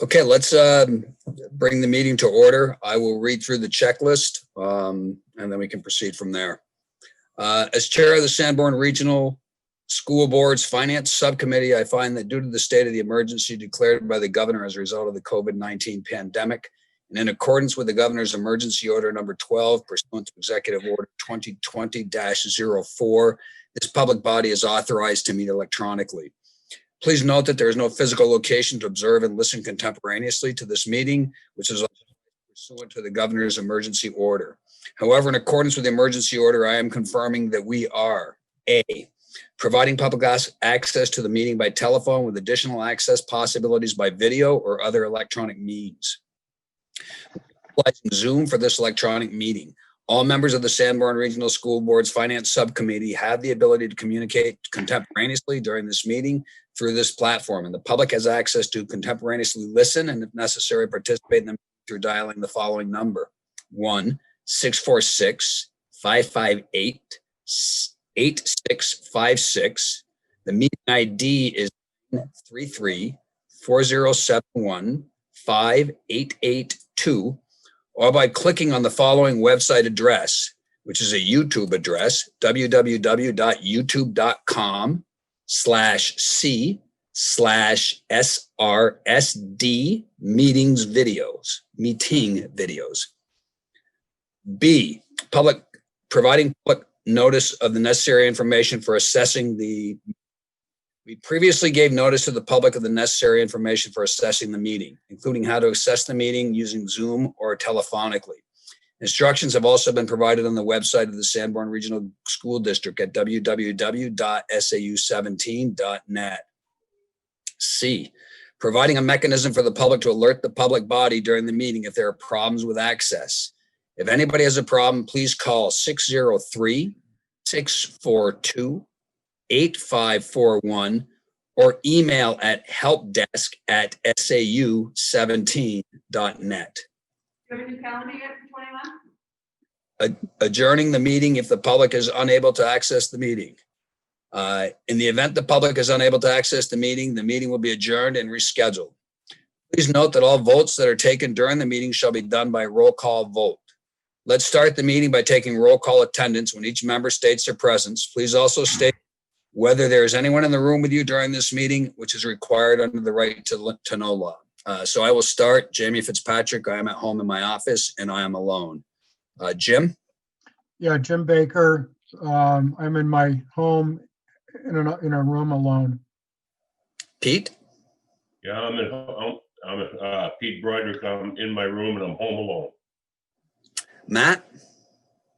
Okay, let's bring the meeting to order. I will read through the checklist and then we can proceed from there. As chair of the Sanborn Regional School Board's Finance Subcommittee, I find that due to the state of the emergency declared by the governor as a result of the COVID-19 pandemic, and in accordance with the governor's emergency order number 12, pursuant to Executive Order 2020-04, this public body is authorized to meet electronically. Please note that there is no physical location to observe and listen contemporaneously to this meeting, which is pursuant to the governor's emergency order. However, in accordance with the emergency order, I am confirming that we are A, providing public access to the meeting by telephone with additional access possibilities by video or other electronic means. Utilizing Zoom for this electronic meeting. All members of the Sanborn Regional School Board's Finance Subcommittee have the ability to communicate contemporaneously during this meeting through this platform, and the public has access to contemporaneously listen and, if necessary, participate in the meeting through dialing the following number: 1-646-558-8656. The meeting ID is 933-4071-5882, or by clicking on the following website address, which is a YouTube address, www.youtube.com/C/SRSD meeting videos. B, providing public notice of the necessary information for assessing we previously gave notice to the public of the necessary information for assessing the meeting, including how to assess the meeting using Zoom or telephonically. Instructions have also been provided on the website of the Sanborn Regional School District at www.sau17.net. C, providing a mechanism for the public to alert the public body during the meeting if there are problems with access. If anybody has a problem, please call 603-642-8541 or email at helpdesk@sau17.net. Do you have a new calendar yet for 21? Adjourning the meeting if the public is unable to access the meeting. In the event the public is unable to access the meeting will be adjourned and rescheduled. Please note that all votes that are taken during the meeting shall be done by roll call vote. Let's start the meeting by taking roll call attendance when each member states their presence. Please also state whether there is anyone in the room with you during this meeting, which is required under the right to know law. So I will start. Jamie Fitzpatrick. I am at home in my office and I am alone. Jim? Yeah, Jim Baker. I'm in my home in a room alone. Pete? Yeah, I'm Pete Broderick. I'm in my room and I'm home alone. Matt?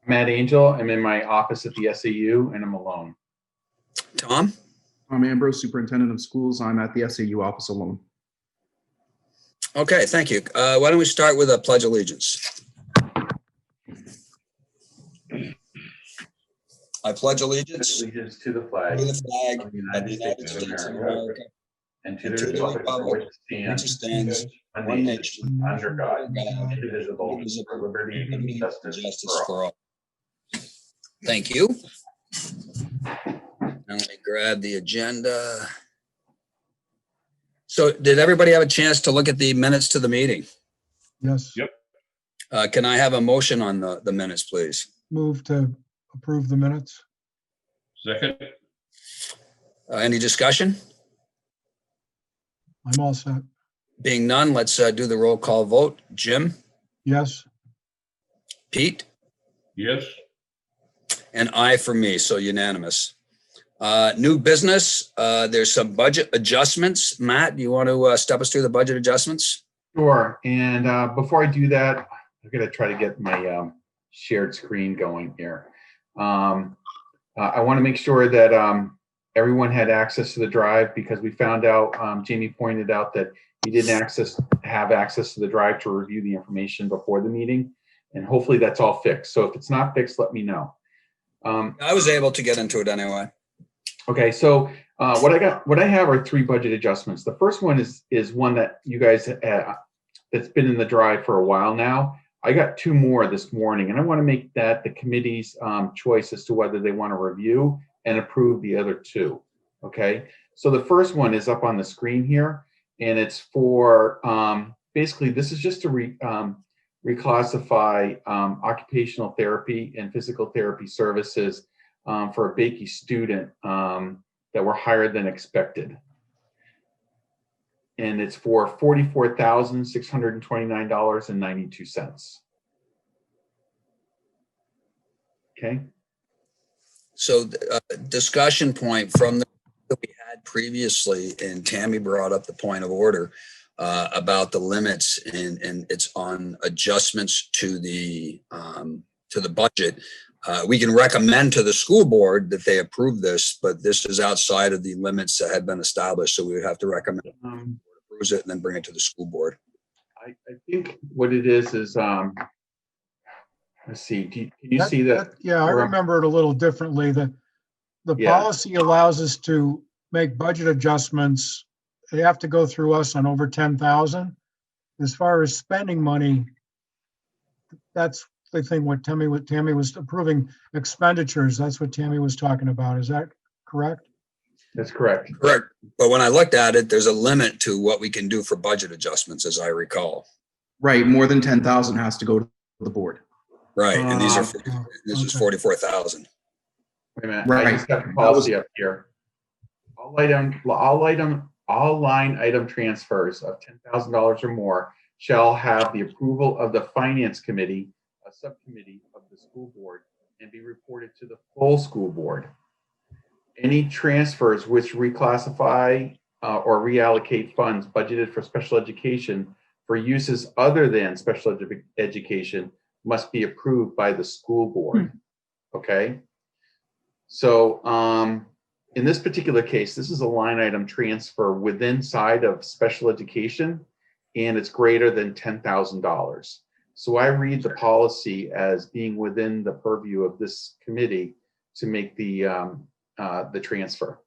Matt Angel. I'm in my office at the SAU and I'm alone. Tom? I'm Ambrose, Superintendent of Schools. I'm at the SAU office alone. Okay, thank you. Why don't we start with a pledge of allegiance? I pledge allegiance to the flag of of the United States of America and to the republic for which it stands, one nation, under God, indivisible, with liberty and justice for all. Thank you. Now let me grab the agenda. So did everybody have a chance to look at the minutes to the meeting? Yes. Yep. Can I have a motion on the minutes, please? Move to approve the minutes. Second. Any discussion? I'm all set. Being none, let's do the roll call vote. Jim? Yes. Pete? Yes. And I for me, so unanimous. New business, there's some budget adjustments. Matt, do you want to step us through the budget adjustments? Sure. And before I do that, I'm going to try to get my shared screen going here. I want to make sure that everyone had access to the drive, because we found out, Jamie pointed out that you didn't have access to the drive to review the information before the meeting, and hopefully that's all fixed. So if it's not fixed, let me know. I was able to get into it anyway. Okay, so what I have are three budget adjustments. The first one is one that you guys that's been in the drive for a while now. I got two more this morning, and I want to make that the committee's choice as to whether they want to review and approve the other two. Okay, so the first one is up on the screen here, And it's for, basically, this is just to reclassify occupational therapy and physical therapy services for a Bakey student that were higher than expected. And it's for $44,629.92. Okay. So discussion point from the that we had previously, and Tammy brought up the point of order about the limits, and it's on adjustments to the budget. We can recommend to the school board that they approve this, but this is outside of the limits that had been established. So we would have to recommend approves it and then bring it to the school board. I think what it is let's see, can you see that? Yeah, I remember it a little differently. The Yeah. policy allows us to make budget adjustments. They have to go through us on over 10,000. As far as spending money, that's the thing what Tammy was approving expenditures. That's what Tammy was talking about. Is that correct? That's correct. Correct. But when I looked at it, there's a limit to what we can do for budget adjustments, as I recall. Right, more than 10,000 has to go to the board. Right, and these are this is okay. 44,000. Wait a minute. Right. I just got the policy up here. All line item transfers of $10,000 or more shall have the approval of the Finance Committee, a subcommittee of the school board, and be reported to the full school board. Any transfers which reclassify or reallocate funds budgeted for special education for uses other than special education must be approved by the school board. Okay. So in this particular case, this is a line item transfer within side of special education, and it's greater than $10,000. So I read the policy as being within the purview of this committee to make the transfer.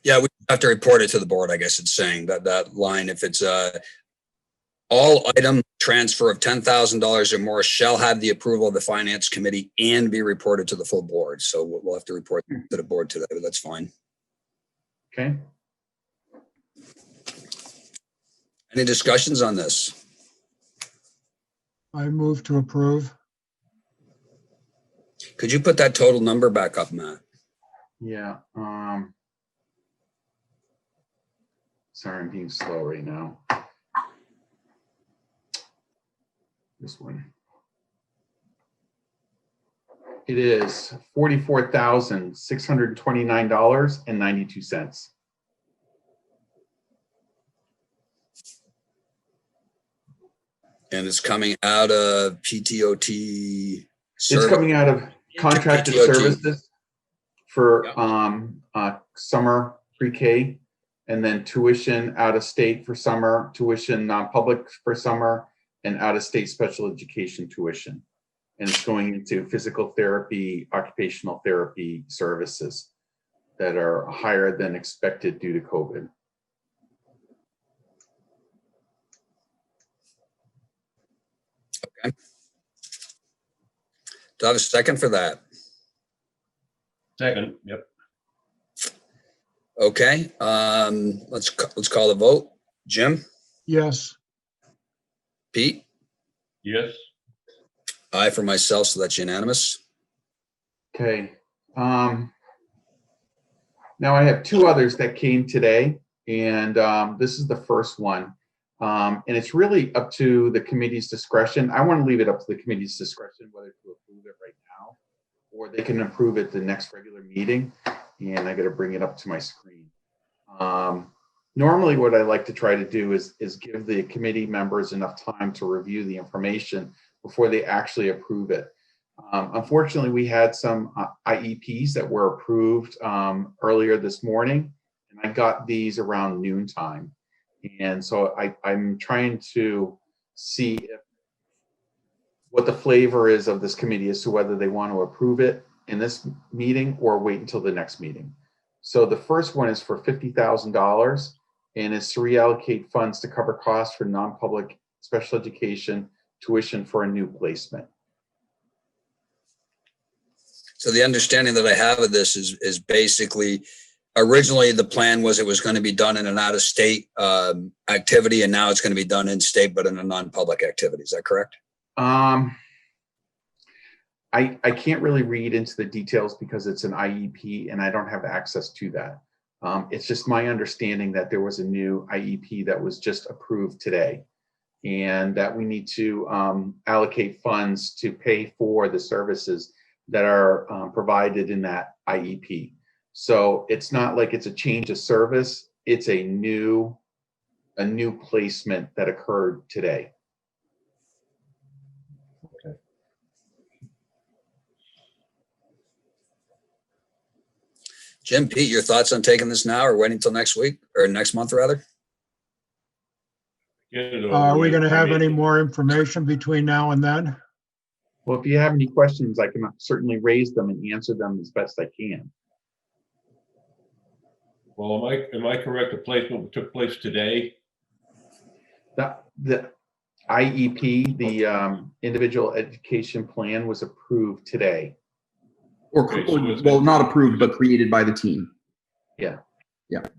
Yeah, we have to report it to the board. I guess it's saying that line, if it's all item transfer of $10,000 or more shall have the approval of the Finance Committee and be reported to the full board. So we'll have to report to the board today, but that's fine. Okay. Any discussions on this? I move to approve. Could you put that total number back up, Matt? Yeah. Sorry, I'm being slow right now. This one. It is $44,629.92. And it's coming out of PTOT. It's coming out of contracted PTOT. services for Yep. summer pre-K, and then tuition out of state for summer, tuition non-public for summer, and out-of-state special education tuition. And it's going into physical therapy, occupational therapy services that are higher than expected due to COVID. Okay. Do I have a second for that? Second, yep. Okay, let's call the vote. Jim? Yes. Pete? Yes. Aye for myself, so that's unanimous. Okay. Now I have two others that came today, and this is the first one. And it's really up to the committee's discretion. I want to leave it up to the committee's discretion whether to approve it right now, or they can approve it the next regular meeting. And I got to bring it up to my screen. Normally what I like to try to do is give the committee members enough time to review the information before they actually approve it. Unfortunately, we had some IEPs that were approved earlier this morning, and I got these around noontime. And so I'm trying to see what the flavor is of this committee as to whether they want to approve it in this meeting or wait until the next meeting. So the first one is for $50,000, and it's to reallocate funds to cover costs for non-public special education tuition for a new placement. So the understanding that I have of this is basically originally the plan was it was going to be done in an out-of-state activity, and now it's going to be done in state, but in a non-public activity. Is that correct? I can't really read into the details because it's an IEP and I don't have access to that. It's just my understanding that there was a new IEP that was just approved today, and that we need to allocate funds to pay for the services that are provided in that IEP. So it's not like it's a change of service, it's a new placement that occurred today. Jim, Pete, your thoughts on taking this now or waiting until next week or next month rather? Get it over Are we with. going to I have mean, any more information between now and then? Well, if you have any questions, I can certainly raise them and answer them as best I can. Well, am I correct? The placement took place today? The IEP, the individual education plan, was approved today. Or, Okay, so it's- well, not approved, but created by the team.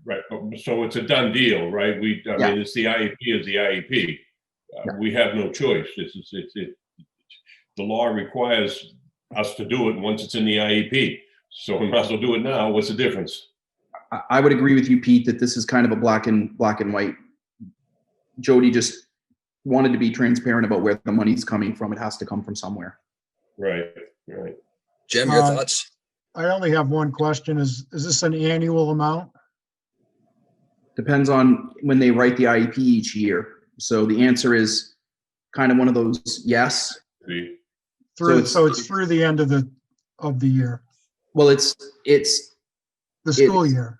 Right, so it's a done deal, right? I mean, it's the IEP is the IEP. We have no choice. The law requires us to do it once it's in the IEP. So we might as well do it now. What's the difference? I would agree with you, Pete, that this is kind of a black and white. Jody just wanted to be transparent about where the money's coming from. It has to come from somewhere. Right. Jim, your thoughts? I only have one question. Is this an annual amount? Depends on when they write the IEP each year. So the answer is kind of one of those yes. See? So it's through the end of the year, Well, it's the school year.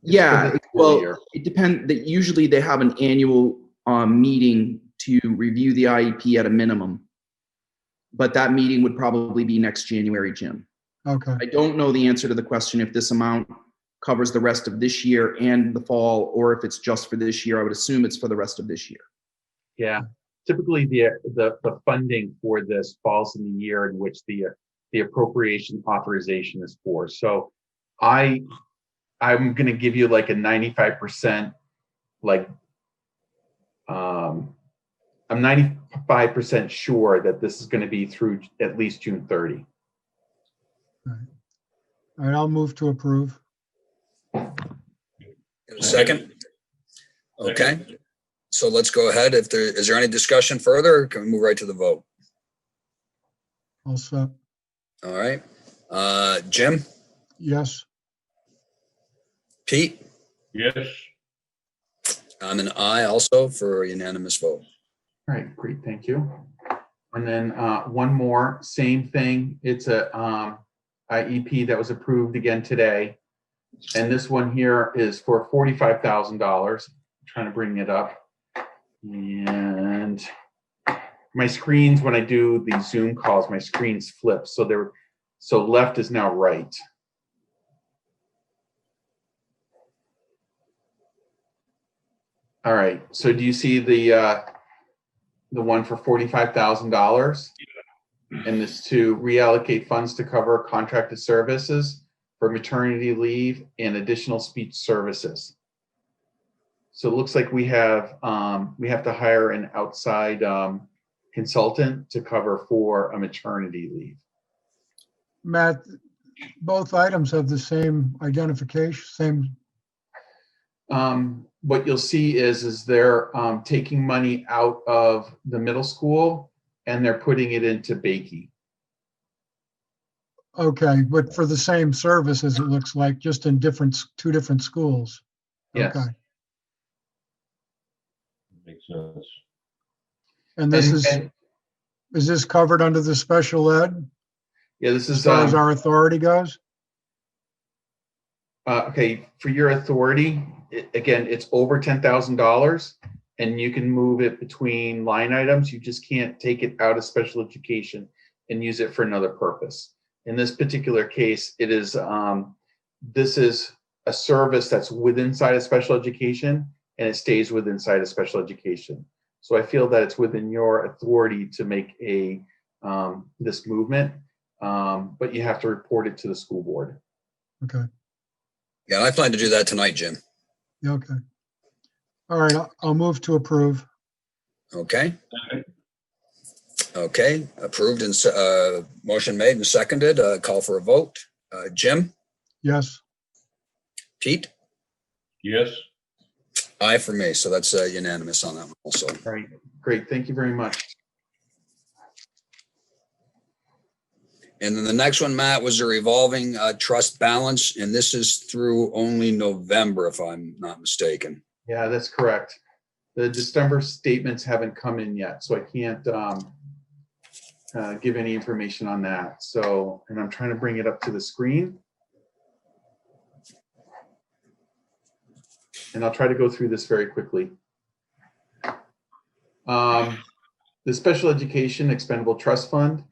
yeah. for the Well, school year. it depends. That usually they have an annual meeting to review the IEP at a minimum, but that meeting would probably be next January, Jim. Okay. I don't know the answer to the question if this amount covers the rest of this year and the fall, or if it's just for this year. I would assume it's for the rest of this year. Yeah, typically the funding for this falls in the year in which the appropriation authorization is for. So I'm going to give you like a 95%, like I'm 95% sure that this is going to be through at least June 30. All right, I'll move to approve. In a second? Okay, so let's go ahead. Is there any discussion further, or can we move right to the vote? All set. All right. Jim, Yes. Pete, Yes. I'm an aye also for a unanimous vote. All right, great, thank you. And then one more, same thing. It's a IEP that was approved again today. And this one here is for $45,000. Trying to bring it up. And my screens, when I do these Zoom calls, my screens flip. So left is now right. All right, so do you see the one for $45,000? And this to reallocate funds to cover contracted services for maternity leave and additional speech services. So it looks like we have to hire an outside consultant to cover for a maternity leave. Matt, both items have the same identification, same. What you'll see is they're taking money out of the middle school and they're putting it into Bakey. Okay, but for the same services, it looks like, just in two different schools. Yes. Okay. Makes sense. And this And- is this covered under the special ed Yeah, this as is far as our authority goes? okay. For your authority, again, it's over $10,000, and you can move it between line items. You just can't take it out of special education and use it for another purpose. In this particular case, it is this is a service that's within inside of special education, and it stays within inside of special education. So I feel that it's within your authority to make this movement, but you have to report it to the school board. Okay. Yeah, I plan to do that tonight, Jim. Okay. All right, I'll move to approve. Okay. Okay, approved and, motion made and seconded, call for a vote. Jim, Yes, Pete, Yes, aye for me. So that's unanimous on that one also. Right, great, thank you very much. And then the next one, Matt, was a revolving trust balance, and this is through only November, if I'm not mistaken. Yeah, that's correct. The December statements haven't come in yet, so I can't give any information on that. So, and I'm trying to bring it up to the screen. And I'll try to go through this very quickly. The Special Education Expendable Trust Fund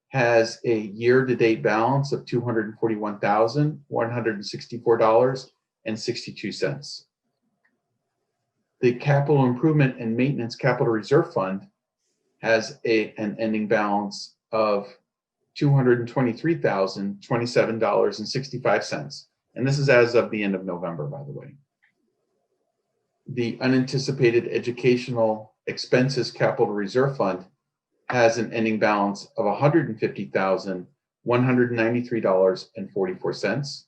has a year-to-date balance of $241,164.62. The Capital Improvement and Maintenance Capital Reserve Fund has an ending balance of $223,027.65. And this is as of the end of November, by the way. The Unanticipated Educational Expenses Capital Reserve Fund has an ending balance of $150,193.44.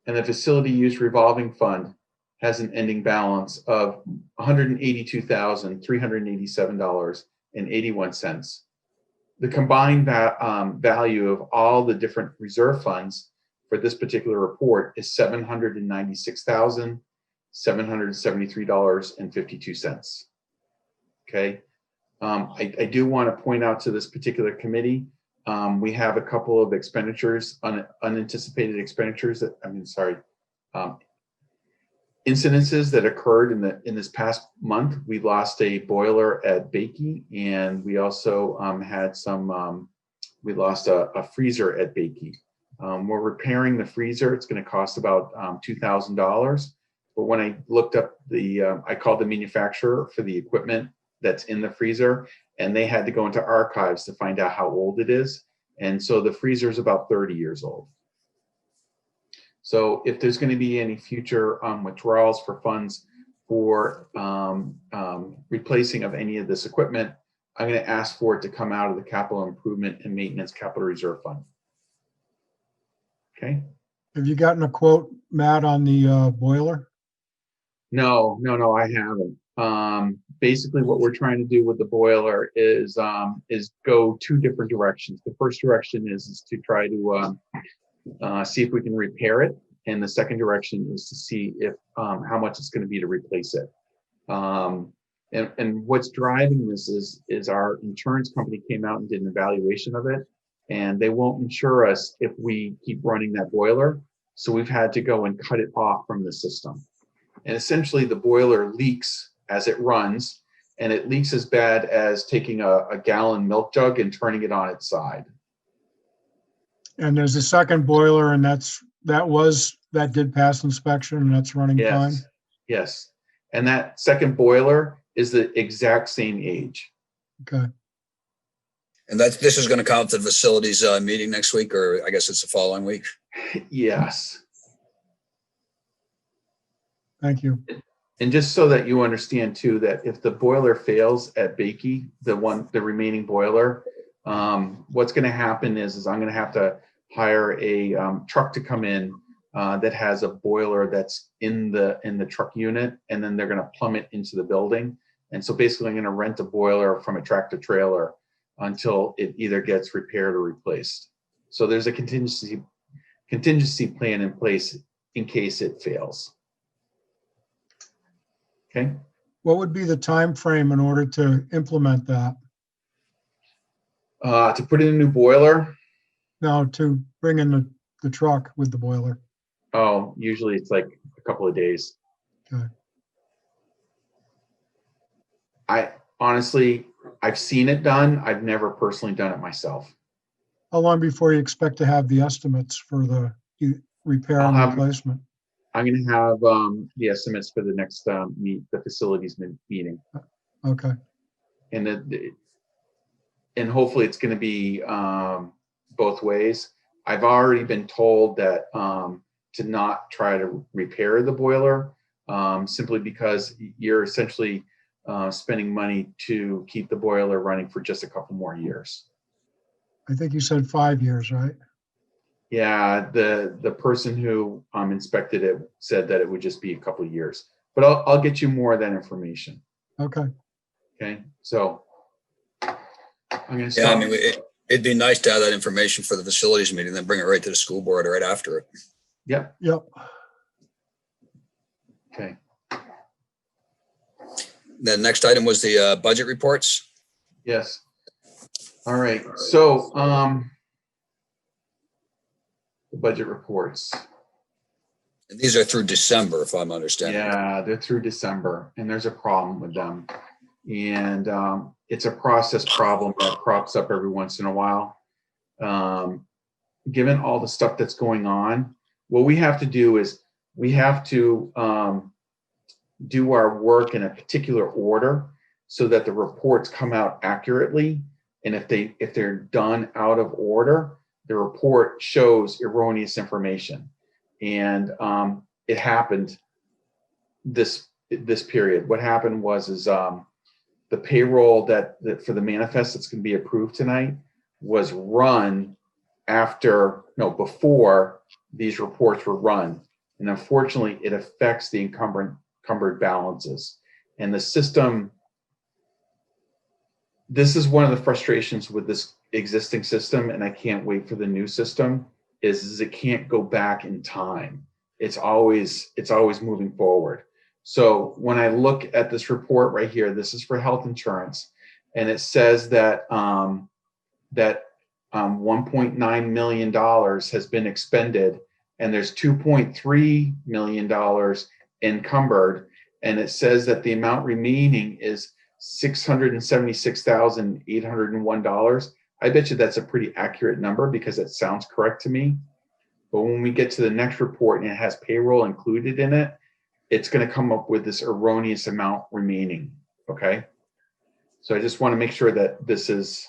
And the Facility Use Revolving Fund has an ending balance of $182,387.81. The combined value of all the different reserve funds for this particular report is $796,773.52. Okay. I do want to point out to this particular committee, we have a couple of expenditures, unanticipated expenditures that, incidences that occurred in this past month. We lost a boiler at Bakey, and we also had some, we lost a freezer at Bakey. We're repairing the freezer. It's going to cost about $2,000. But when I looked up I called the manufacturer for the equipment that's in the freezer, and they had to go into archives to find out how old it is. And so the freezer is about 30 years old. So if there's going to be any future withdrawals for funds for replacing of any of this equipment, I'm going to ask for it to come out of the Capital Improvement and Maintenance Capital Reserve Fund. Okay. have you gotten a quote, Matt, on the boiler? No, I haven't. Basically, what we're trying to do with the boiler is go two different directions. The first direction is to try to see if we can repair it, and the second direction is to see if how much it's going to be to replace it. And what's driving this is our insurance company came out and did an evaluation of it, and they won't insure us if we keep running that boiler. So we've had to go and cut it off from the system. And essentially, the boiler leaks as it runs, and it leaks as bad as taking a gallon milk jug and turning it on its side. And there's a second boiler, and that did pass inspection, and that's running fine? Yes. And that second boiler is the exact same age. Okay. And this is going to come to the facilities meeting next week, or I guess it's the following week. Yes. Thank you. And just so that you understand too, that if the boiler fails at Bakey, the remaining boiler, what's going to happen is I'm going to have to hire a truck to come in that has a boiler that's in the truck unit, and then they're going to plumb it into the building. And so basically, I'm going to rent a boiler from a tractor trailer until it either gets repaired or replaced. So there's a contingency plan in place in case it fails. Okay. What would be the time frame in order to implement that? To put in a new boiler? No, to bring in the truck with the boiler. Oh, usually it's like a couple of days. Okay. I've seen it done. I've never personally done it myself. How long before you expect to have the estimates for the repair and replacement? I'm going to have the estimates for the next the facilities meeting. Okay. And hopefully it's going to be both ways. I've already been told that to not try to repair the boiler, simply because you're essentially spending money to keep the boiler running for just a couple more years. I think you said 5 years, right? Yeah, the person who inspected it said that it would just be a couple of years, but I'll get you more of that information. Okay. Okay, so I'm gonna Yeah, I stop. mean, it'd be nice to have that information for the facilities meeting, then bring it right to the school board right after it. Yep. Yep. Okay. The next item was the budget reports. Yes. All right. So the budget reports. And these are through December, if I'm understanding. Yeah, they're through December, and there's a problem with them. And it's a process problem that crops up every once in a while. Given all the stuff that's going on, what we have to do is we have to do our work in a particular order so that the reports come out accurately. And if they're done out of order, the report shows erroneous information. And it happened this period. What happened was the payroll that for the manifest that's going to be approved tonight was run before these reports were run. And unfortunately, it affects the encumbered balances. And the system, this is one of the frustrations with this existing system, and I can't wait for the new system, is it can't go back in time. It's always moving forward. So when I look at this report right here, this is for health insurance, and it says that $1.9 million has been expended, and there's $2.3 million encumbered, and it says that the amount remaining is $676,801. I bet you that's a pretty accurate number because it sounds correct to me. But when we get to the next report and it has payroll included in it, it's going to come up with this erroneous amount remaining. Okay. So I just want to make sure that this is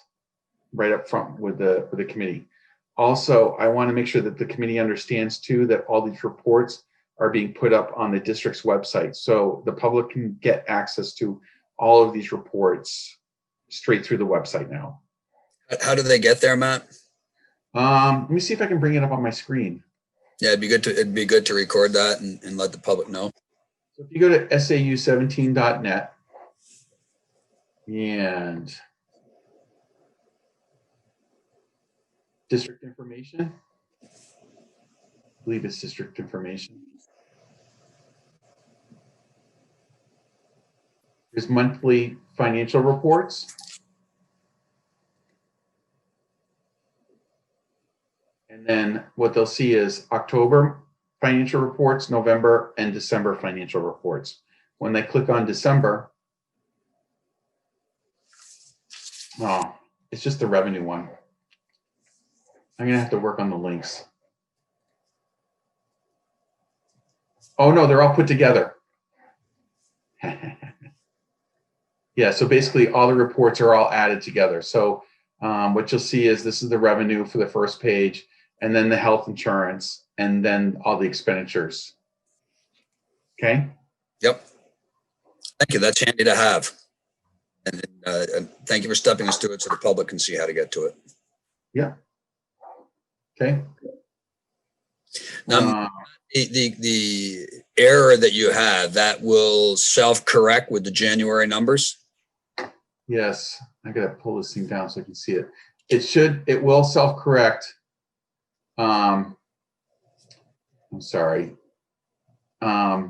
right up front with the committee. Also, I want to make sure that the committee understands too that all these reports are being put up on the district's website, so the public can get access to all of these reports straight through the website now. How do they get there, Matt? Let me see if I can bring it up on my screen. Yeah, it'd be good to record that and let the public know. So if you go to sau17.net and district information, I believe it's district information. There's monthly financial reports. And then what they'll see is October financial reports, November and December financial reports. When they click on December, it's just the revenue one. I'm gonna have to work on the links. Oh no, they're all put together. Yeah, so basically all the reports are all added together. So what you'll see is this is the revenue for the first page, and then the health insurance, and then all the expenditures. Okay? Yep. Thank you. That's handy to have. And thank you for stepping us through it so the public can see how to get to it. Yeah. Okay. Now, the error that you have, that will self-correct with the January numbers? Yes, I gotta pull this thing down so I can see it. It will self-correct. I'm sorry. Yeah,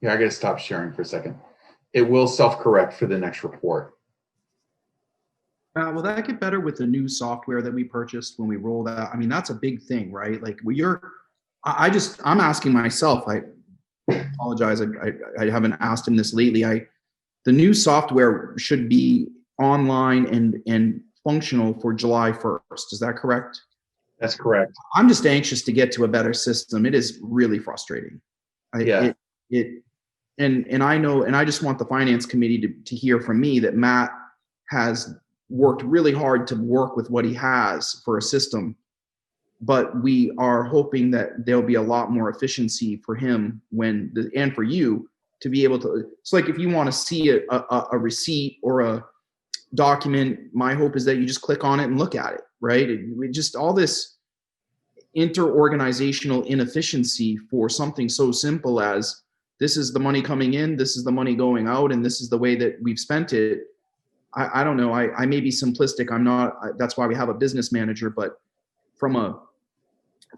I gotta stop sharing for a second. It will self-correct for the next report. Will that get better with the new software that we purchased when we roll that? I mean, that's a big thing, right? Like I'm asking myself, I apologize, I haven't asked him this lately. The new software should be online and functional for July 1st. Is that correct? That's correct. I'm just anxious to get to a better system. It is really frustrating. Yeah. And I know, and I just want the finance committee to hear from me that Matt has worked really hard to work with what he has for a system. but we are hoping that there'll be a lot more efficiency for him and for you to be able to. It's like if you want to see a receipt or a document, my hope is that you just click on it and look at it, right? We just all this inter-organizational inefficiency for something so simple as this is the money coming in, this is the money going out, and this is the way that we've spent it. I don't know. I may be simplistic. I'm not. That's why we have a business manager. But from a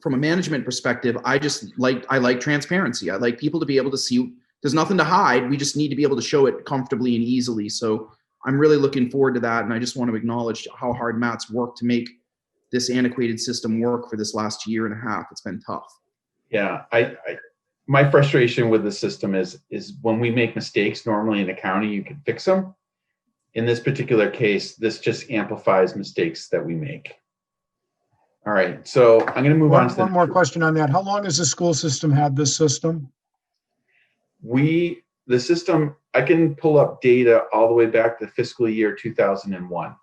management perspective, I like transparency. I like people to be able to see. There's nothing to hide. We just need to be able to show it comfortably and easily. So I'm really looking forward to that. And I just want to acknowledge how hard Matt's worked to make this antiquated system work for this last year and a half. It's been tough. Yeah, my frustration with the system is when we make mistakes, normally in accounting, you can fix them. In this particular case, this just amplifies mistakes that we make. All right, so I'm going to move on to One more question on that. How long has the school system had this system? The system, I can pull up data all the way back to fiscal year 2001.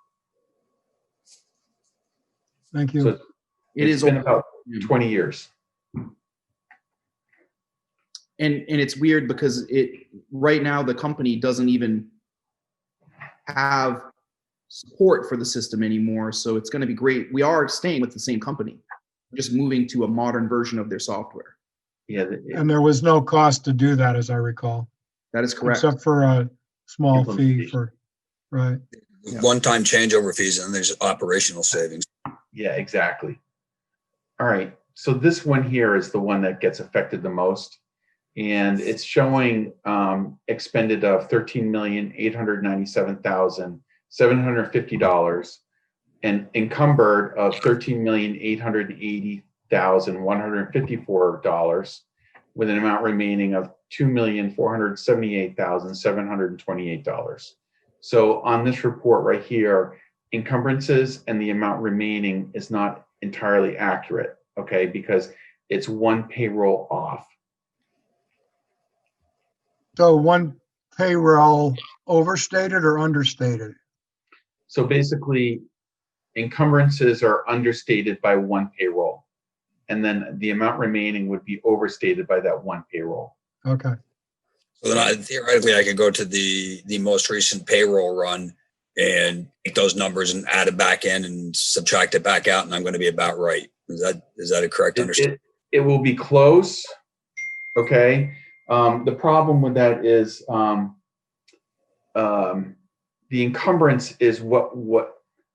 Thank you. So it's been about 20 years. And it's weird because right now the company doesn't even have support for the system anymore. So it's going to be great. We are staying with the same company, just moving to a modern version of their software. Yeah. And there was no cost to do that, as I recall. That is correct. Except for a small fee for, right. Yeah. One-time changeover fees, and there's operational savings. Yeah, exactly. All right. So this one here is the one that gets affected the most. And it's showing expended of $13,897,750 and encumbered of $13,880,154 with an amount remaining of $2,478,728. So on this report right here, encumbrances and the amount remaining is not entirely accurate, okay, because it's one payroll off. So one payroll overstated or understated? So basically, encumbrances are understated by one payroll, and then the amount remaining would be overstated by that one payroll. Okay. So then theoretically, I could go to the most recent payroll run and take those numbers and add it back in and subtract it back out, and I'm going to be about right. Is that a correct understanding? It will be close, okay? The problem with that is the encumbrance is what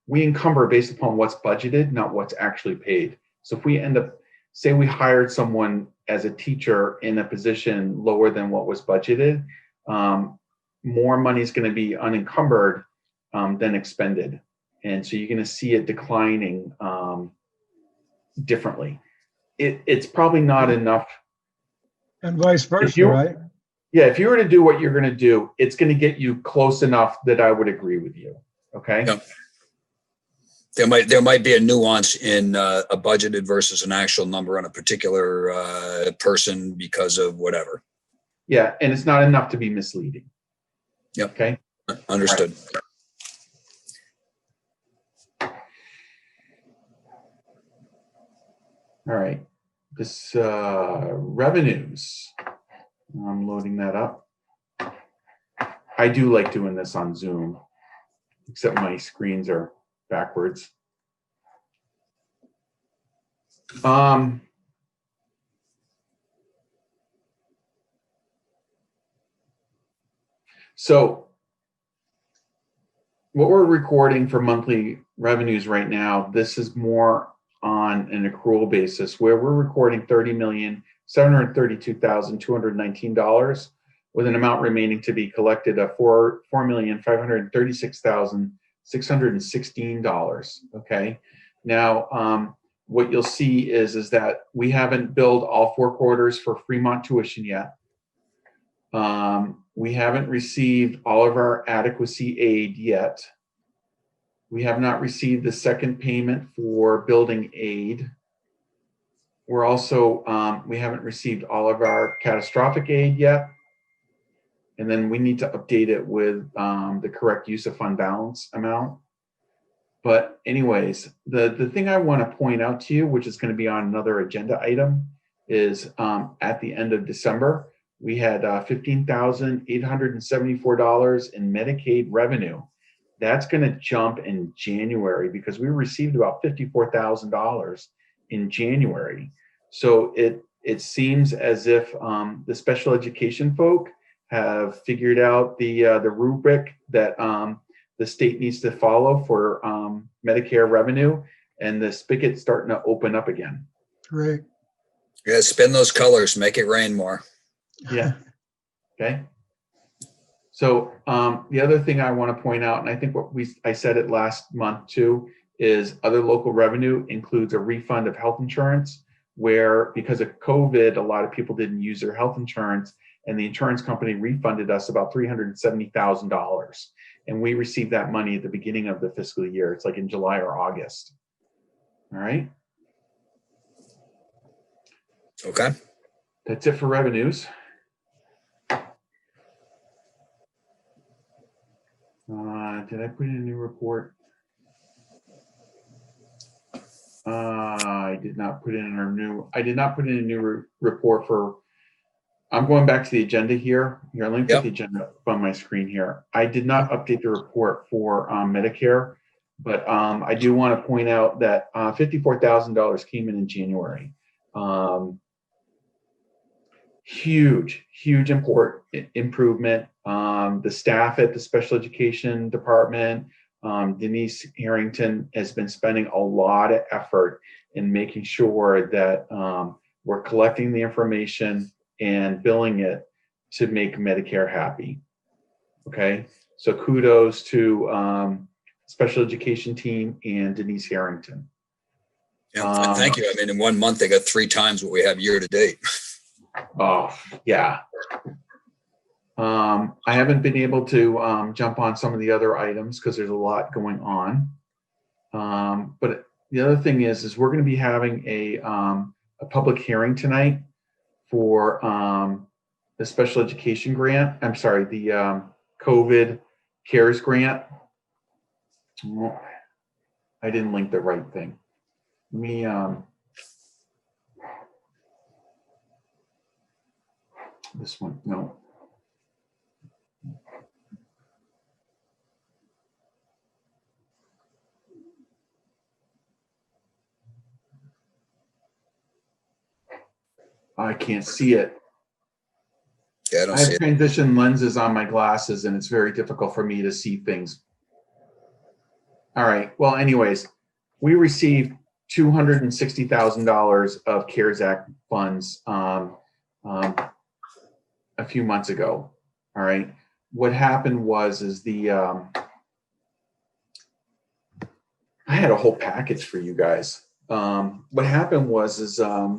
we encumber based upon what's budgeted, not what's actually paid. So if we end up, say we hired someone as a teacher in a position lower than what was budgeted, more money is going to be unencumbered than expended. And so you're going to see it declining differently. It's probably not enough. And vice versa, right? Yeah, if you were to do what you're going to do, it's going to get you close enough that I would agree with you. Okay. Yep. There might be a nuance in a budgeted versus an actual number on a particular person because of whatever. Yeah, and it's not enough to be misleading. Yep. Okay. Understood. All right. This revenues. I'm loading that up. I do like doing this on Zoom, except my screens are backwards. So what we're recording for monthly revenues right now, this is more on an accrual basis where we're recording $30,732,219 with an amount remaining to be collected of $4,536,616. Okay. Now, what you'll see is that we haven't billed all 4 quarters for Fremont tuition yet. We haven't received all of our adequacy aid yet. We have not received the second payment for building aid. We're also, we haven't received all of our catastrophic aid yet. And then we need to update it with the correct use of fund balance amount. But anyways, the thing I want to point out to you, which is going to be on another agenda item, is at the end of December, we had $15,874 in Medicaid revenue. That's going to jump in January because we received about $54,000 in January. So it seems as if the special education folk have figured out the rubric that the state needs to follow for Medicare revenue, and the spigot's starting to open up again. Great. Yeah, spin those colors, make it rain more. Yeah. Okay. So the other thing I want to point out, and I think I said it last month too, is other local revenue includes a refund of health insurance, where because of COVID, a lot of people didn't use their health insurance, and the insurance company refunded us about $370,000. And we received that money at the beginning of the fiscal year. It's like in July or August. All right. Okay. That's it for revenues. Did I put in a new report? I did not put in a new report for, I'm going back to the agenda here. Here, let me put the agenda up on my screen here. I did not update the report for Medicare, but I do want to point out that $54,000 came in January. Huge improvement. The staff at the special education department, Denise Harrington, has been spending a lot of effort in making sure that we're collecting the information and billing it to make Medicare happy. Okay, so kudos to special education team and Denise Harrington. Yeah, and thank you. I mean, in 1 month, they got 3 times what we have year to date. Oh, yeah. I haven't been able to jump on some of the other items because there's a lot going on. But the other thing is we're going to be having a public hearing tonight for the special education grant. I'm sorry, the COVID CARES grant. Oh, I didn't link the right thing. Let me this one, no. I can't see it. Yeah, I don't I see have it. transition lenses on my glasses and it's very difficult for me to see things. All right, well, anyways, we received $260,000 of CARES Act funds a few months ago. All right, what happened was I had a whole package for you guys. What happened was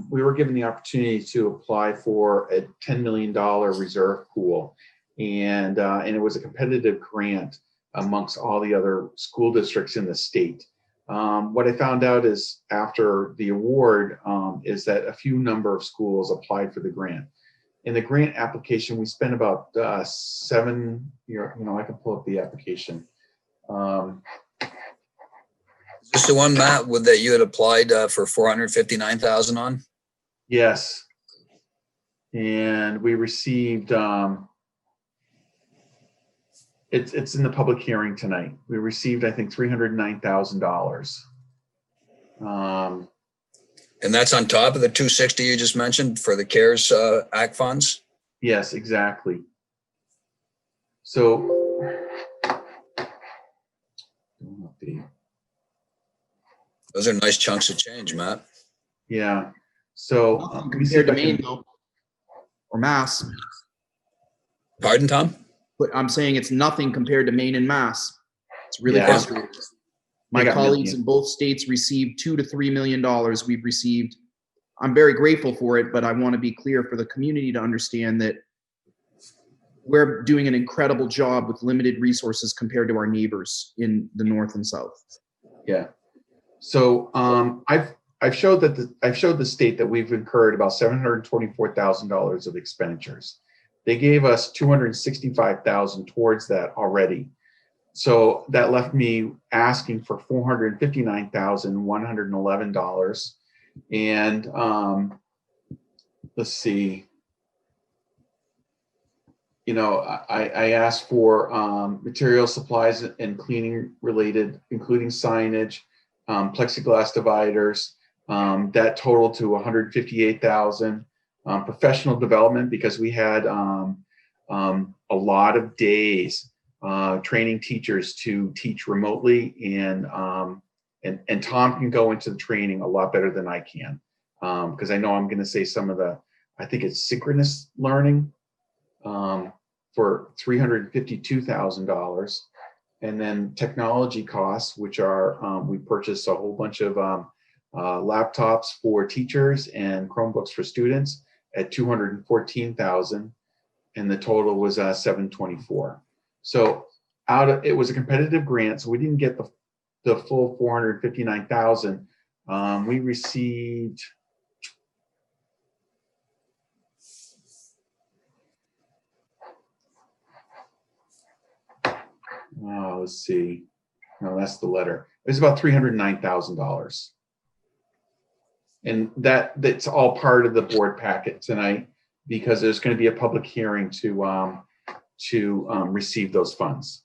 we were given the opportunity to apply for a $10 million reserve pool, and it was a competitive grant amongst all the other school districts in the state. What I found out is after the award is that a few number of schools applied for the grant. In the grant application, we spent about I can pull up the application. Is this the one, Matt, that you had applied for $459,000 on? Yes. And we received, it's in the public hearing tonight. We received, I think, $309,000. And that's on top of the 260 you just mentioned for the CARES Act funds? Yes, exactly. So, those are nice chunks of change, Matt. yeah. So compared to Maine, though, or Mass. Pardon, Tom? But I'm saying it's nothing compared to Maine and Mass. It's really frustrating. My colleagues in both states received $2 to $3 million. We've received, I'm very grateful for it, but I want to be clear for the community to understand that we're doing an incredible job with limited resources compared to our neighbors in the north and south. Yeah. So I've showed the state that we've incurred about $724,000 of expenditures. They gave us $265,000 towards that already. So that left me asking for $459,111. And let's see. You know, I asked for material supplies and cleaning related, including signage, plexiglass dividers. That totaled to $158,000. Professional development, because we had a lot of days training teachers to teach remotely, and Tom can go into the training a lot better than I can, because I know I'm going to say some of the, I think it's synchronous learning. For $352,000, and then technology costs, which are we purchased a whole bunch of laptops for teachers and Chromebooks for students at $214,000, and the total was $724,000. So it was a competitive grant, so we didn't get the full $459,000. We received. Let's see. No, that's the letter. It was about $309,000, and that's all part of the board packet tonight, because there's going to be a public hearing to receive those funds.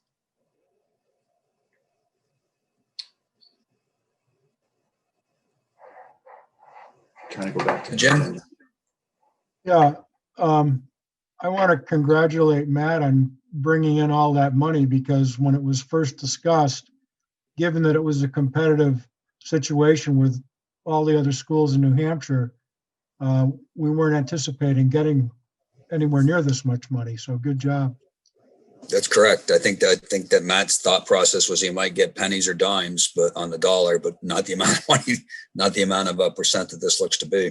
Trying to go back to Jim? Yeah, I want to congratulate Matt on bringing in all that money, because when it was first discussed, given that it was a competitive situation with all the other schools in New Hampshire, we weren't anticipating getting anywhere near this much money. So good job. That's correct. I think that Matt's thought process was he might get pennies or dimes, but on the dollar, but not the amount of money, not the amount of percent that this looks to be.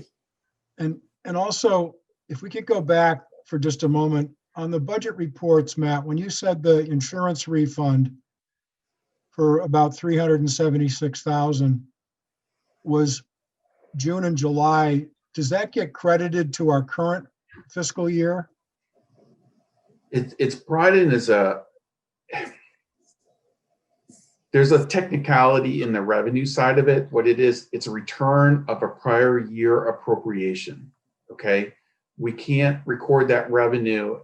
And also, if we could go back for just a moment on the budget reports, Matt, when you said the insurance refund for about $376,000 was June and July, does that get credited to our current fiscal year? It's brought in as there's a technicality in the revenue side of it. What it is, it's a return of a prior year appropriation. Okay, we can't record that revenue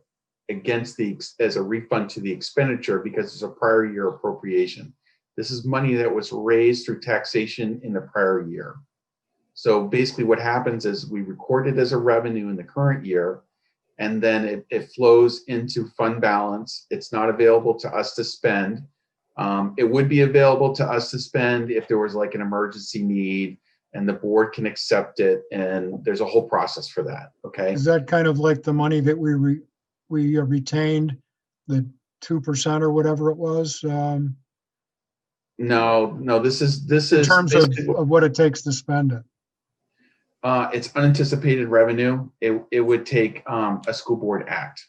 against as a refund to the expenditure, because it's a prior year appropriation. This is money that was raised through taxation in the prior year. So basically what happens is we record it as a revenue in the current year, and then it flows into fund balance. It's not available to us to spend. It would be available to us to spend if there was like an emergency need and the board can accept it, and there's a whole process for that, okay? Is that kind of like the money that we retained, the 2% or whatever it was? No, this is In terms of what it takes to spend it. It's unanticipated revenue. It would take a school board act,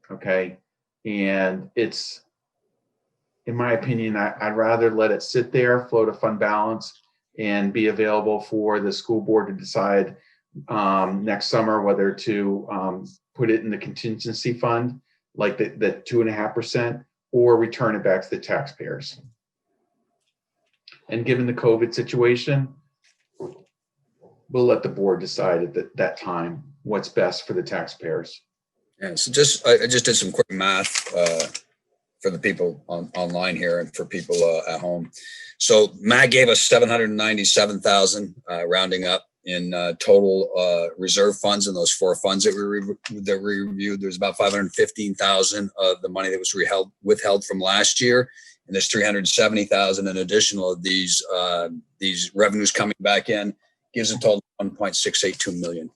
okay? And it's, in my opinion, I'd rather let it sit there, float a fund balance, and be available for the school board to decide next summer whether to put it in the contingency fund, like the 2.5%, or return it back to the taxpayers. And given the COVID situation, we'll let the board decide at that time what's best for the taxpayers. Yeah, so I just did some quick math for the people online here and for people at home. So Matt gave us $797,000 rounding up in total reserve funds in those four funds that we reviewed. There's about $515,000 of the money that was withheld from last year, and there's $370,000 in additional of these revenues coming back in. Gives a total of $1.682 million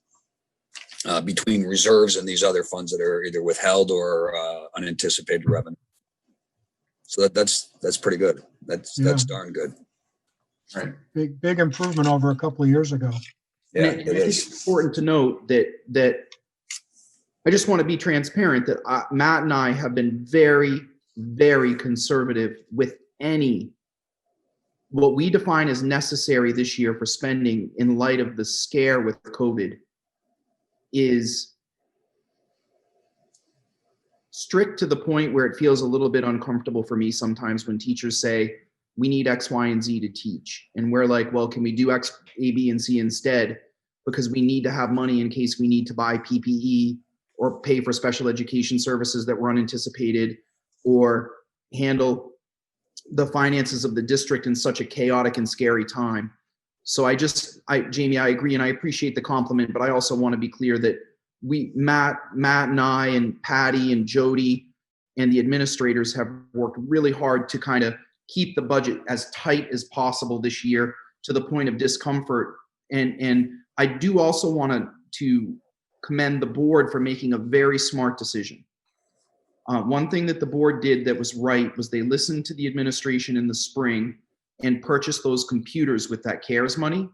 between reserves and these other funds that are either withheld or unanticipated revenue. So that's pretty good. That's darn good. Right. Big improvement over a couple of years ago. Yeah, and it is. It's important to note that I just want to be transparent that Matt and I have been very, very conservative with what we define as necessary this year for spending in light of the scare with COVID is strict to the point where it feels a little bit uncomfortable for me sometimes when teachers say, we need X, Y, and Z to teach. And we're like, well, can we do X, A, B, and C instead? Because we need to have money in case we need to buy PPE or pay for special education services that were unanticipated, or handle the finances of the district in such a chaotic and scary time. So Jamie, I agree, and I appreciate the compliment, but I also want to be clear that Matt and I and Patty and Jody and the administrators have worked really hard to kind of keep the budget as tight as possible this year, to the point of discomfort. And I do also want to commend the board for making a very smart decision. One thing that the board did that was right was they listened to the administration in the spring and purchased those computers with that CARES money.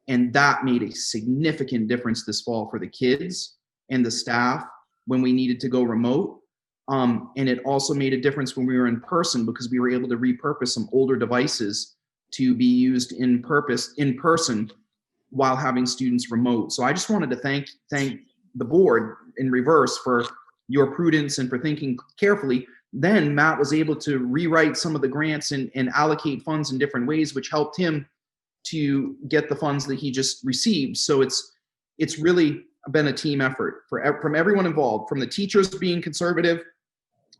And that made a significant difference this fall for the kids and the staff when we needed to go remote. And it also made a difference when we were in person, because we were able to repurpose some older devices to be used in person while having students remote. So I just wanted to thank the board in reverse for your prudence and for thinking carefully. Then Matt was able to rewrite some of the grants and allocate funds in different ways, which helped him to get the funds that he just received. So it's really been a team effort from everyone involved, from the teachers being conservative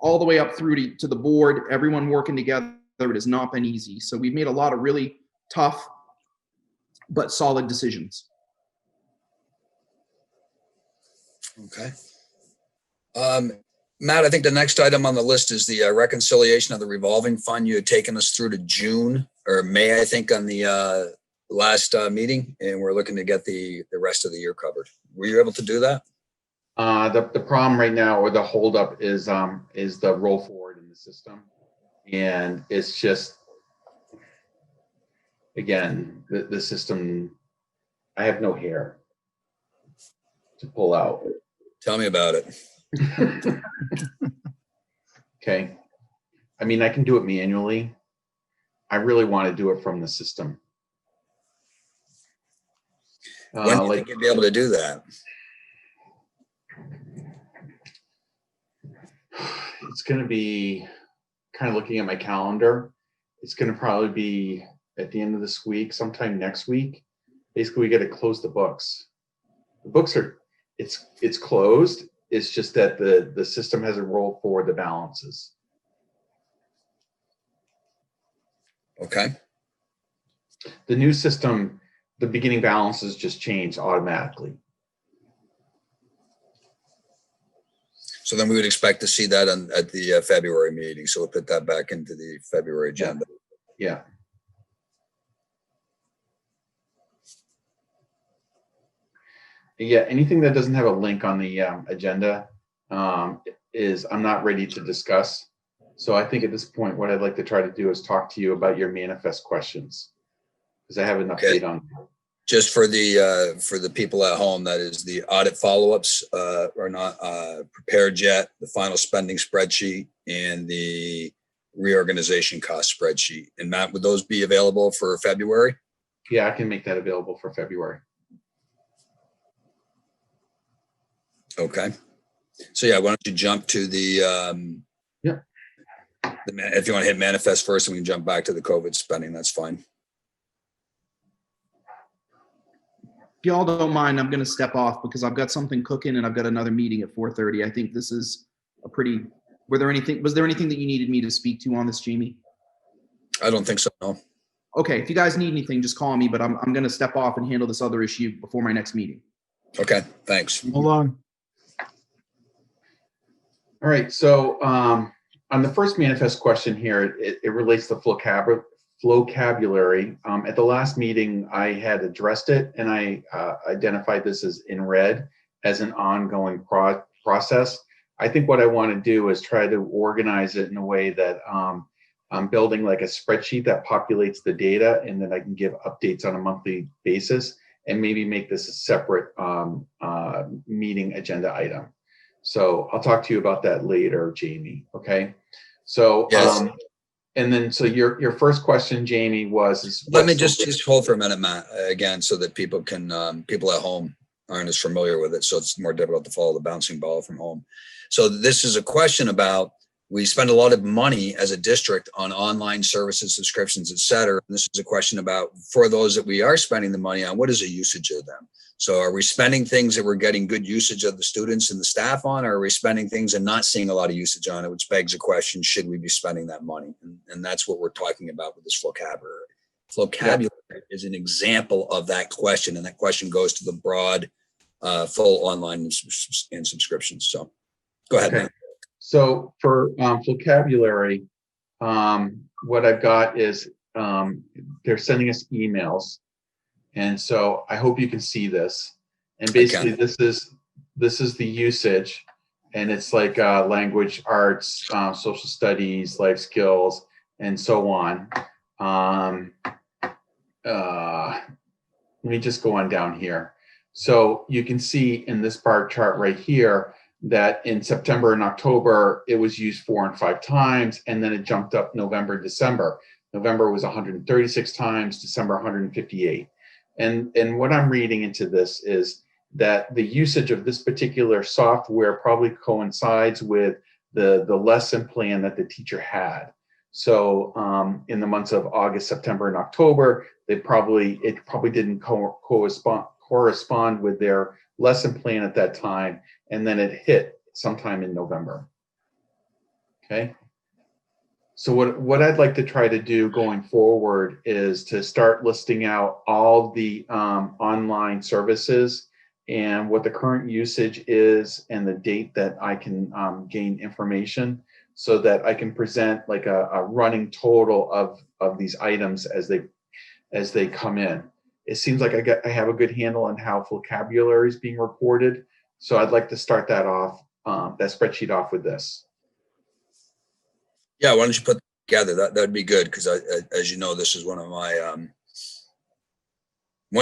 all the way up through to the board, everyone working together. It has not been easy. So we've made a lot of really tough but solid decisions. Okay. Matt, I think the next item on the list is the reconciliation of the revolving fund. You had taken us through to June or May, I think, on the last meeting, and we're looking to get the rest of the year covered. Were you able to do that? The problem right now, or the holdup, is the roll forward in the system, and it's just, again, the system. I have no hair to pull out. Tell me about it. Okay, I mean, I can do it manually. I really want to do it from the system. When do you think you'd be able to do that? It's going to be, kind of looking at my calendar, it's going to probably be at the end of this week, sometime next week. Basically, we got to close the books. The books are, it's closed. It's just that the system hasn't rolled forward the balances. Okay. The new system, the beginning balances just change automatically. So then we would expect to see that at the February meeting. So we'll put that back into the February agenda. Yeah. Yeah, anything that doesn't have a link on the agenda is I'm not ready to discuss. So I think at this point, what I'd like to try to do is talk to you about your manifest questions, because I have an update on. Just for the people at home, that is, the audit follow-ups are not prepared yet, the final spending spreadsheet and the reorganization cost spreadsheet. And Matt, would those be available for February? Yeah, I can make that available for February. Okay. So yeah, why don't you jump to the, if you want to hit manifest first, and we can jump back to the COVID spending, that's fine. If y'all don't mind, I'm going to step off because I've got something cooking and I've got another meeting at 4:30. I think this is a pretty, was there anything that you needed me to speak to on this, Jamie? I don't think so, no. Okay, if you guys need anything, just call me, but I'm going to step off and handle this other issue before my next meeting. Okay, thanks. Hold on. All right, so on the first manifest question here, it relates to vocabulary. At the last meeting, I had addressed it, and I identified this as in red as an ongoing process. I think what I want to do is try to organize it in a way that I'm building like a spreadsheet that populates the data, and then I can give updates on a monthly basis, and maybe make this a separate meeting agenda item. So I'll talk to you about that later, Jamie. Okay. So, yes. And then, so your first question, Jamie, was, let me just hold for a minute, Matt, again, so that people can, people at home aren't as familiar with it, so it's more difficult to follow the bouncing ball from home. So this is a question about, we spend a lot of money as a district on online services, subscriptions, et cetera. This is a question about, for those that we are spending the money on, what is the usage of them? So are we spending things that we're getting good usage of the students and the staff on, or are we spending things and not seeing a lot of usage on it, which begs the question, should we be spending that money? And that's what we're talking about with this vocabulary. Vocabulary is an example of that question, and that question goes to the broad, full online and subscriptions. So go ahead, Okay. Matt. So for vocabulary, what I've got is they're sending us emails, and so I hope you can see this. And basically, this is the usage, and it's like language arts, social studies, life skills, and so on. Let me just go on down here. So you can see in this bar chart right here that in September and October, it was used 4 and 5 times, and then it jumped up November and December. November was 136 times, December 158. And what I'm reading into this is that the usage of this particular software probably coincides with the lesson plan that the teacher had. So in the months of August, September, and October, it probably didn't correspond with their lesson plan at that time, and then it hit sometime in November. Okay. So what I'd like to try to do going forward is to start listing out all the online services and what the current usage is and the date that I can gain information, so that I can present like a running total of these items as they come in. It seems like I have a good handle on how vocabulary is being reported. So I'd like to start that off, that spreadsheet off with this. Yeah, why don't you put that together? That'd be good, because as you know, this is one of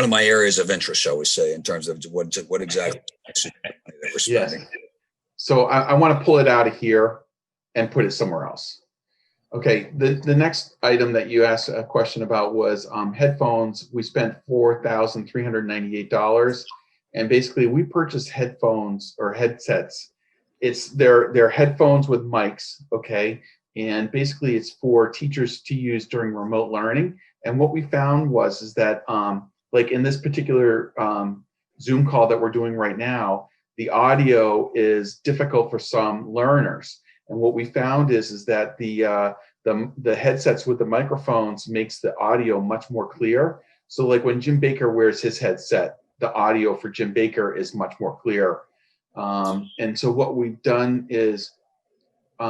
my areas of interest, shall we say, in terms of what exactly that we're spending. Yes. So I want to pull it out of here and put it somewhere else. Okay, the next item that you asked a question about was headphones. We spent $4,398, and basically we purchased headphones or headsets. They're headphones with mics, okay, and basically it's for teachers to use during remote learning. And what we found is that like in this particular Zoom call that we're doing right now, the audio is difficult for some learners. And what we found is that the headsets with the microphones makes the audio much more clear. So like when Jim Baker wears his headset, the audio for Jim Baker is much more clear. And so what we've done is we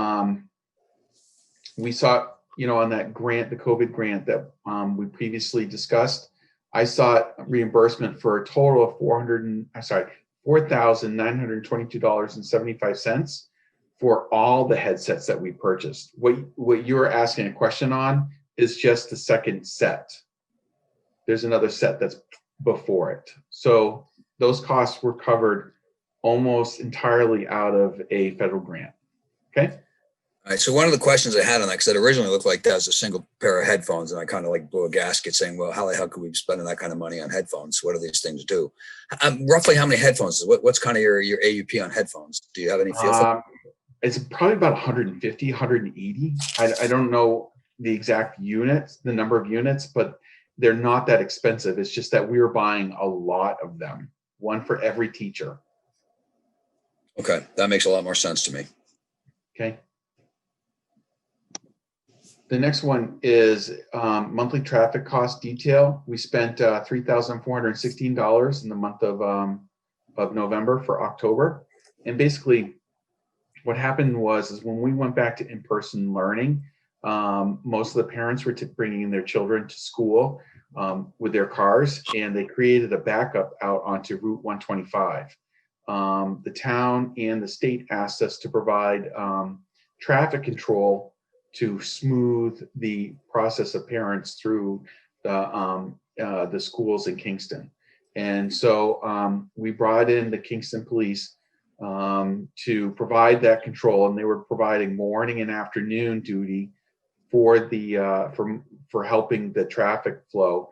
saw, on that grant, the COVID grant that we previously discussed, I sought reimbursement for a total of $4,922.75 for all the headsets that we purchased. What you're asking a question on is just the second set. There's another set that's before it. So those costs were covered almost entirely out of a federal grant. Okay. All right. So one of the questions I had on that, because it originally looked like that was a single pair of headphones, and I kind of like blew a gasket saying, well, how the hell could we be spending that kind of money on headphones? What do these things do? Roughly how many headphones? What's kind of your AUP on headphones? Do you have any feel for? It's probably about 150, 180. I don't know the exact units, the number of units, but they're not that expensive. It's just that we were buying a lot of them, one for every teacher. Okay, that makes a lot more sense to me. Okay. The next one is monthly traffic cost detail. We spent $3,416 in the month of November for October. And basically what happened is when we went back to in-person learning, most of the parents were bringing their children to school with their cars, and they created a backup out onto Route 125. The town and the state asked us to provide traffic control to smooth the process of parents through the schools in Kingston. And so we brought in the Kingston police to provide that control, and they were providing morning and afternoon duty for the for helping the traffic flow.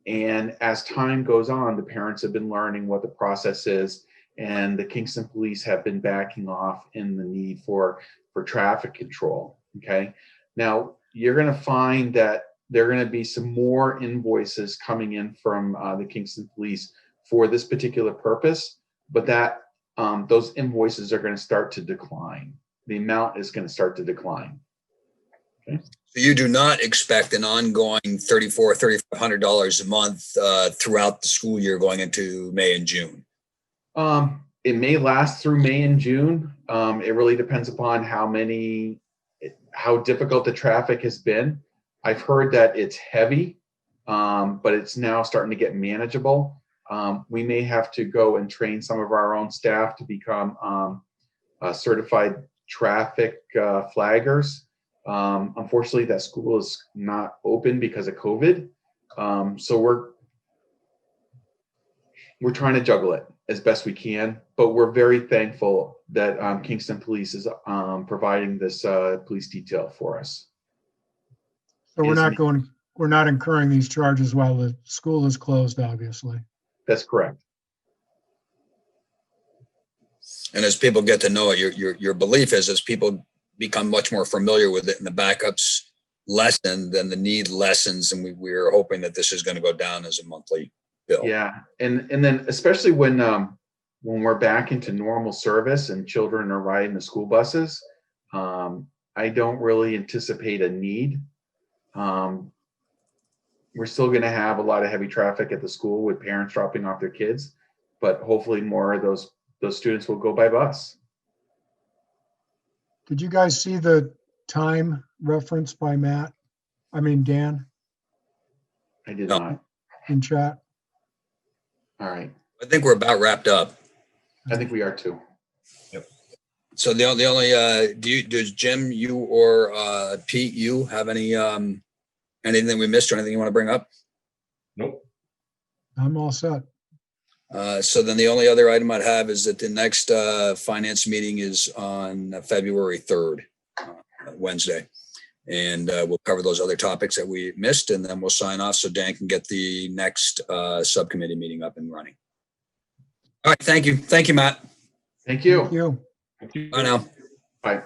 And as time goes on, the parents have been learning what the process is, and the Kingston Police have been backing off in the need for traffic control. Okay. Now you're going to find that there are going to be some more invoices coming in from the Kingston Police for this particular purpose, but that those invoices are going to start to decline. The amount is going to start to decline. Okay. So you do not expect an ongoing $3,500 a month throughout the school year going into May and June? It may last through May and June. It really depends upon how difficult the traffic has been. I've heard that it's heavy, but it's now starting to get manageable. We may have to go and train some of our own staff to become certified traffic flaggers. Unfortunately, that school is not open because of COVID. So we're trying to juggle it as best we can, but we're very thankful that Kingston Police is providing this police detail for us. So we're not incurring these charges while the school is closed, obviously. That's correct. And as people get to know it, your belief is as people become much more familiar with it and the backups lessen, then the need lessens. And we're hoping that this is going to go down as a monthly bill. Yeah. And then especially when we're back into normal service and children are riding the school buses, I don't really anticipate a need. We're still going to have a lot of heavy traffic at the school with parents dropping off their kids, but hopefully more of those students will go by bus. Did you guys see the time reference by Dan? I did No. not. In chat? All right. I think we're about wrapped up. I think we are too. So the only does Jim, you or Pete, you have any anything we missed or anything you want to bring up? Nope. I'm all set. So then the only other item I'd have is that the next finance meeting is on February 3rd, Wednesday. And we'll cover those other topics that we missed, and then we'll sign off so Dan can get the next subcommittee meeting up and running. All right. Thank you. Thank you, Matt. Thank you. Thank you. Thank you. Bye now. Bye.